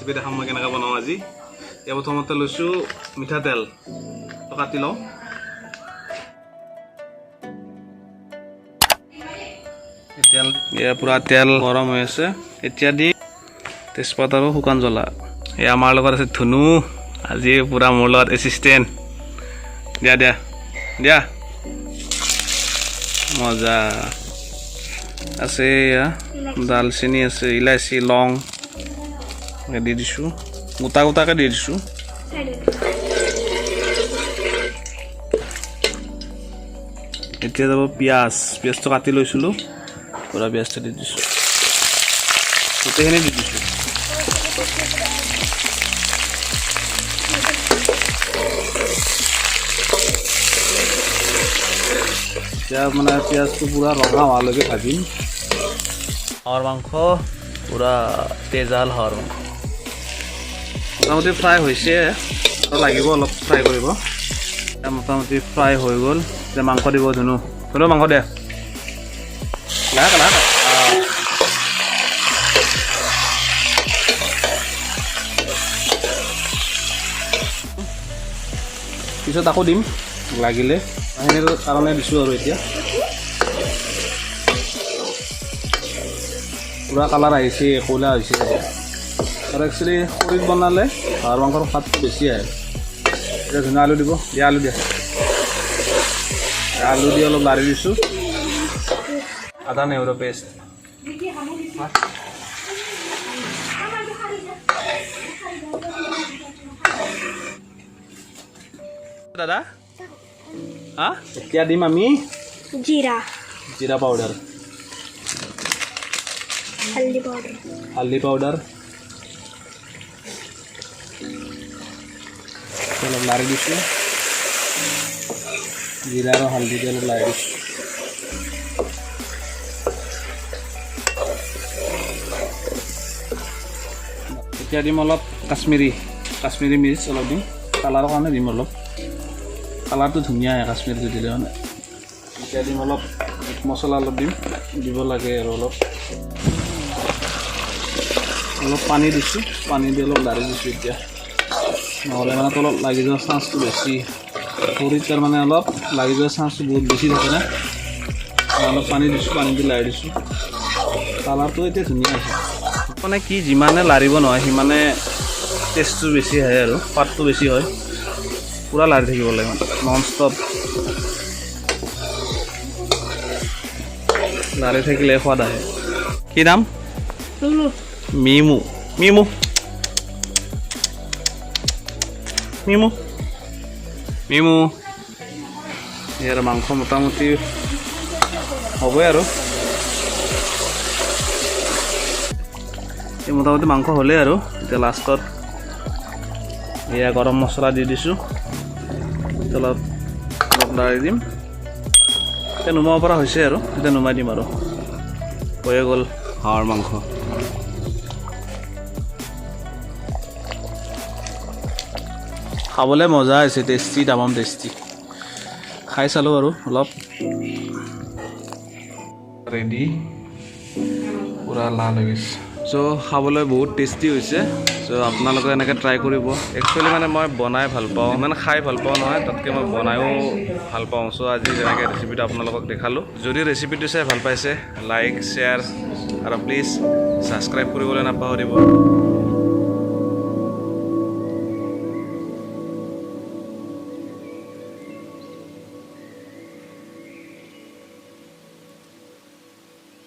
Recipe দেখাম মই কেনেকৈ বনাওঁ আজি। এতিয়া প্ৰথমতে লৈছোঁ মিঠাতেল, কাটি লওঁ। এতিয়া পূৰা তেল গৰম হৈ আছে। এতিয়া দি তেজপাত আৰু শুকান জ্বলা। এই আমাৰ লগত আছে ধুনু, আজি পূৰা মোৰ লগত এছিষ্টেণ্ট। দিয়া দিয়া দিয়া, মজা আছে। এয়া দালচেনি আছে, ইলাচি, লং দি দিছোঁ, গোটা গোটাকৈ দি দিছোঁ। এতিয়া যাব পিঁয়াজটো কাটি লৈছিলোঁ, পূৰা পিঁয়াজটো দি দিছোঁ, গোটেইখিনি দি দিছোঁ। এতিয়া মানে পিঁয়াজটো পূৰা ৰঙা হোৱালৈকে ভাজিম। হাঁহৰ মাংস পূৰা তেজাল হাঁহৰ মাংস মোটামুটি ফ্ৰাই হৈছে, আৰু লাগিব অলপ ফ্ৰাই কৰিব। এতিয়া মোটামুটি ফ্ৰাই হৈ গ'ল। এতিয়া মাংস দিব ধুনু, মাংস দে পিছত আকৌ দিম লাগিলে, সেইখিনিৰ কাৰণে দিছোঁ। আৰু এতিয়া পূৰা কালাৰ আহিছে, ক'লা হৈছে। আৰু একচুৱেলি খৰিত বনালে হাঁহৰ মাংসৰ সোৱাদটো বেছি আহে। এতিয়া ধুনীয়া আলু দিব, আলু দিয়া, আলু দি অলপ লাৰি দিছোঁ। আদা নহৰু পেষ্ট, দাদা হা। এতিয়া দিম আমি জিৰা পাউডাৰ, হালধি পাউডাৰ, অলপ লাৰি দিছোঁ। জিৰা আৰু হালধি দি অলপ লাৰি দিছোঁ। এতিয়া দিম অলপ কাশ্মীৰী মিৰ্চ, অলপ দিম কালাৰৰ কাৰণে, দিম অলপ, কালাৰটো ধুনীয়া আহে কাশ্মীৰীটো দিলে মানে। এতিয়া দিম অলপ মিট মছলা, অলপ দিব লাগে আৰু অলপ পানী দিছোঁ, পানী দি অলপ লাৰি দিছোঁ। এতিয়া নহ'লে মানে তলত লাগি যোৱাৰ চান্সটো বেছি, খৰিত তাৰমানে অলপ লাগি যোৱাৰ চান্সটো বহুত বেছি থাকে না। অলপ পানী দিছোঁ, পানী দি লাৰি দিছোঁ। কালাৰটো এতিয়া ধুনীয়া আছে। মানে কি, যিমানে লাৰিব নহয় সিমানে টেষ্টটো বেছি আহে আৰু সোৱাদটো বেছি হয়। পূৰা লাৰি থাকিব লাগে মানে নন ষ্টপ, লাৰি থাকিলে সোৱাদ আহে। কি নাম? মিমু। মিমু মিমু মিমু ইয়াৰ মাংস মোটামুটি হ'বই আৰু মোটামুটি মাংস হ'লেই আৰু এতিয়া লাষ্টত এয়া গৰম মছলা দি দিছোঁ, অলপ লাৰি দিম। এতিয়া নুমাব পৰা হৈছে আৰু এতিয়া নুমাই দিম আৰু হৈয়ে গ'ল হাঁহৰ মাংস। খাবলৈ মজা হৈছে, টেষ্টি, তামাম টেষ্টি। খাই চালোঁ আৰু অলপ, ৰেডি, পূৰা লাল হৈ গৈছে। চ' খাবলৈ বহুত টেষ্টি হৈছে। চ' আপোনালোকে এনেকৈ ট্ৰাই কৰিব। একচুৱেলি মানে মই বনাই ভাল পাওঁ, ইমান খাই ভাল পাওঁ নহয়, তাতকৈ মই বনায়ো ভাল পাওঁ। চ' আজি যেনেকৈ ৰেচিপিটো আপোনালোকক দেখালোঁ। যদি ৰেচিপিটো চাই ভাল পাইছে, লাইক, শ্বেয়াৰ আৰু প্লিজ ছাবস্ক্ৰাইব কৰিবলৈ নাপাহৰিব।